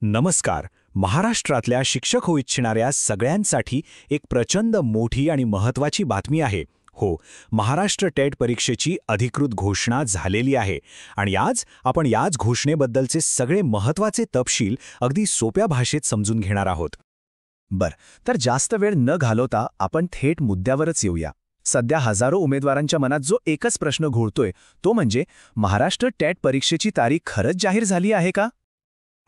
नमस्कार. महाराष्ट्रातल्या शिक्षक होऊ इच्छिणाऱ्या सगळ्यांसाठी एक प्रचंड मोठी आणि महत्त्वाची बातमी आहे. हो, महाराष्ट्र टेट परीक्षेची अधिकृत घोषणा झालेली आहे आणि आज आपण याच घोषणेबद्दलचे सगळे महत्त्वाचे तपशील अगदी सोप्या भाषेत समजून घेणार आहोत. तर जास्त वेळ न घालवता आपण थेट मुद्द्यावरच येऊया. सध्या हजारो उमेदवारांच्या मनात जो एकच प्रश्न घोळतोय तो म्हणजे महाराष्ट्र टेट परीक्षेची तारीख खरंच जाहीर झाली आहे का?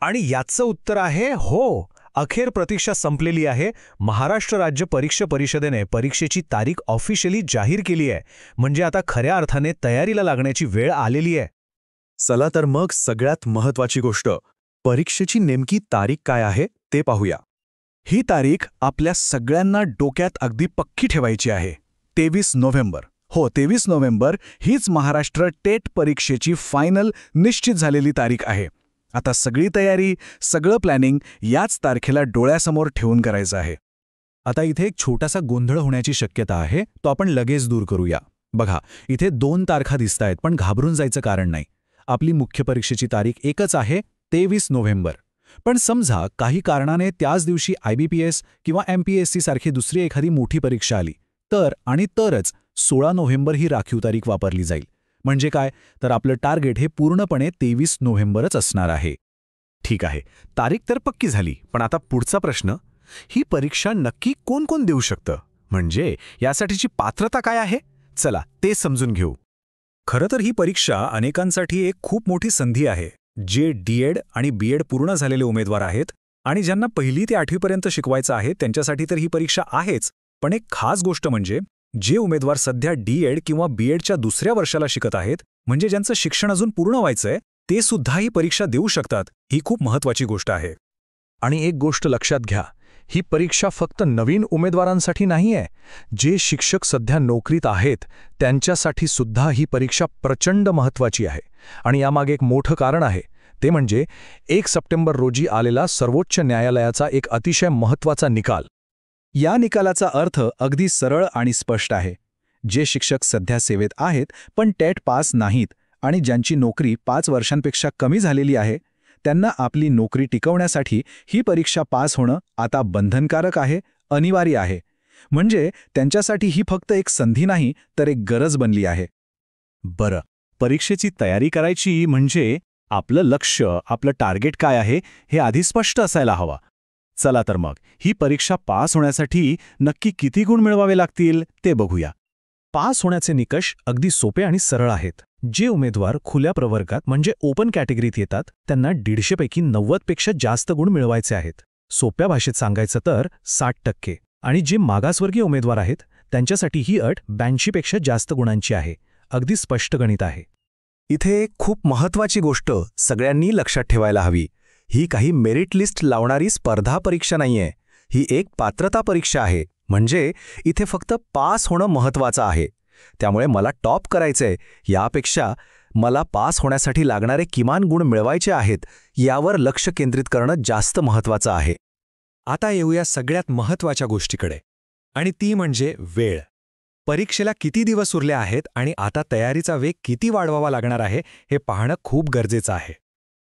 आणि याचं उत्तर आहे हो. अखेर प्रतीक्षा संपलेली आहे. महाराष्ट्र राज्य परीक्षा परिषदेने परीक्षेची तारीख ऑफिशियली जाहीर केली आहे. म्हणजे आता खऱ्या अर्थाने तयारीला लागण्याची वेळ आलेली आहे. चला तर मग सगळ्यात महत्त्वाची गोष्ट, परीक्षेची नेमकी तारीख काय आहे ते पाहूया. ही तारीख आपल्या सगळ्यांना डोक्यात अगदी पक्की ठेवायची आहे. 23 नोव्हेंबर. हो, 23 नोव्हेंबर हीच महाराष्ट्र टेट परीक्षेची फायनल निश्चित झालेली तारीख आहे. आता सगळी तयारी, सगळं प्लॅनिंग याच तारखेला डोळ्यासमोर ठेवून करायचं आहे. आता इथे एक छोटासा गोंधळ होण्याची शक्यता आहे, तो आपण लगेच दूर करूया. बघा, इथे 2 तारखा दिसतायत, पण घाबरून जायचं कारण नाही. आपली मुख्य परीक्षेची तारीख एकच आहे, 23 नोव्हेंबर. पण समजा काही कारणाने त्याच दिवशी IBPS किंवा MPSC सारखी दुसरी एखादी मोठी परीक्षा आली, तरच 16 नोव्हेंबर ही राखीव तारीख वापरली जाईल. म्हणजे काय, तर आपलं टार्गेट हे पूर्णपणे 23 नोव्हेंबरच असणार आहे. ठीक आहे, तारीख तर पक्की झाली, पण आता पुढचा प्रश्न, ही परीक्षा नक्की कोण कोण देऊ शकतं? म्हणजे यासाठीची पात्रता काय आहे? चला ते समजून घेऊ. खरं तर ही परीक्षा अनेकांसाठी एक खूप मोठी संधी आहे. जे D.Ed आणि B.Ed पूर्ण झालेले उमेदवार आहेत आणि ज्यांना 1ली ते 8वीपर्यंत शिकवायचं आहे त्यांच्यासाठी तर ही परीक्षा आहेच. पण एक खास गोष्ट म्हणजे जे उमेदवार सध्या D.Ed किंवा B.Edच्या दुसऱ्या वर्षाला शिकत आहेत, म्हणजे ज्यांचं शिक्षण अजून पूर्ण व्हायचंय, ते सुद्धा ही परीक्षा देऊ शकतात. ही खूप महत्त्वाची गोष्ट आहे. आणि एक गोष्ट लक्षात घ्या, ही परीक्षा फक्त नवीन उमेदवारांसाठी नाहीये. जे शिक्षक सध्या नोकरीत आहेत त्यांच्यासाठी सुद्धा ही परीक्षा प्रचंड महत्त्वाची आहे. आणि यामागे एक मोठं कारण आहे, ते म्हणजे 1 सप्टेंबर रोजी आलेला सर्वोच्च न्यायालयाचा एक अतिशय महत्त्वाचा निकाल. या निकालाचा अर्थ अगदी सरळ आणि स्पष्ट आहे. जे शिक्षक सध्या सेवेत आहेत पण टेट पास नाहीत आणि ज्यांची नोकरी 5 वर्षांपेक्षा कमी झालेली आहे, त्यांना आपली नोकरी टिकवण्यासाठी ही परीक्षा पास होणं आता बंधनकारक आहे, अनिवार्य आहे. म्हणजे त्यांच्यासाठी ही फक्त एक संधी नाही, तर एक गरज बनली आहे. बरं, परीक्षेची तयारी करायची म्हणजे आपलं लक्ष, आपलं टार्गेट काय आहे हे आधी स्पष्ट असायला हवं. चला तर मग ही परीक्षा पास होण्यासाठी नक्की किती गुण मिळवावे लागतील ते बघूया. पास होण्याचे निकष अगदी सोपे आणि सरळ आहेत. जे उमेदवार खुल्या प्रवर्गात म्हणजे ओपन कॅटेगरीत येतात त्यांना 150 पैकी 90 पेक्षा जास्त गुण मिळवायचे आहेत. सोप्या भाषेत सांगायचं तर 60%. आणि जे मागासवर्गीय उमेदवार आहेत त्यांच्यासाठी ही अट 82 पेक्षा जास्त गुणांची आहे. अगदी स्पष्ट गणित आहे. इथे खूप महत्त्वाची गोष्ट सगळ्यांनी लक्षात ठेवायला हवी. ही काही मेरिट लिस्ट लावणारी स्पर्धा परीक्षा नाहीये. ही एक पात्रता परीक्षा आहे. म्हणजे इथे फक्त पास होणं महत्त्वाचं आहे. त्यामुळे मला टॉप करायचंय यापेक्षा मला पास होण्यासाठी लागणारे किमान गुण मिळवायचे आहेत यावर लक्ष केंद्रित करणं जास्त महत्त्वाचं आहे. आता येऊया सगळ्यात महत्त्वाच्या गोष्टीकडे, आणि ती म्हणजे वेळ. परीक्षेला किती दिवस उरले आहेत आणि आता तयारीचा वेग किती वाढवावा लागणार आहे हे पाहणं खूप गरजेचं आहे.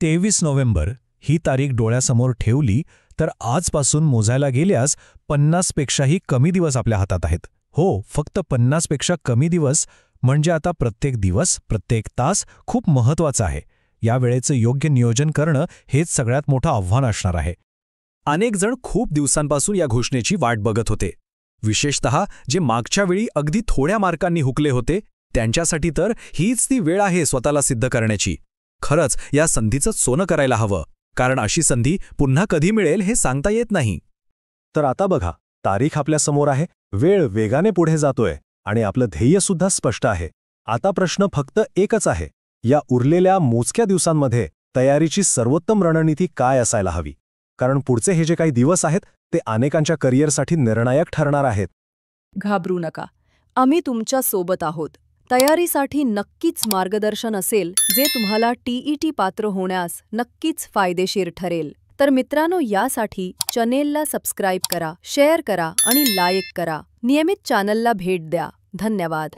23 नोव्हेंबर ही तारीख डोळ्यासमोर ठेवली तर आजपासून मोजायला गेल्यास 50 पेक्षाही कमी दिवस आपल्या हातात आहेत. हो, फक्त 50 पेक्षा कमी दिवस. म्हणजे आता प्रत्येक दिवस, प्रत्येक तास खूप महत्त्वाचा आहे. या वेळेचं योग्य नियोजन करणं हेच सगळ्यात मोठं आव्हान असणार आहे. अनेक जण खूप दिवसांपासून या घोषणेची वाट बघत होते. विशेषतः जे मागच्या वेळी अगदी थोड्या मार्कांनी हुकले होते त्यांच्यासाठी तर हीच ती वेळ आहे स्वतःला सिद्ध करण्याची. खरंच या संधीचं सोनं करायला हवं, कारण अशी संधी पुन्हा कधी मिळेल हे सांगता येत नाही. तर आता बघा, तारीख आपल्यासमोर आहे, वेळ वेगाने पुढे जातोय आणि आपलं ध्येयसुद्धा स्पष्ट आहे. आता प्रश्न फक्त एकच आहे, या उरलेल्या मोजक्या दिवसांमध्ये तयारीची सर्वोत्तम रणनीती काय असायला हवी? कारण पुढचे हे जे काही दिवस आहेत ते अनेकांच्या करिअरसाठी निर्णायक ठरणार आहेत. घाबरू नका, आम्ही तुमच्या सोबत आहोत. तयारीसाठी नक्कीच मार्गदर्शन असेल जे तुम्हाला TET पात्र होण्यास नक्कीच फायदेशीर ठरेल. तर मित्रांनो, यासाठी चॅनेलला सबस्क्राईब करा, शेअर करा आणि लाईक करा. नियमित चॅनलला भेट द्या. धन्यवाद.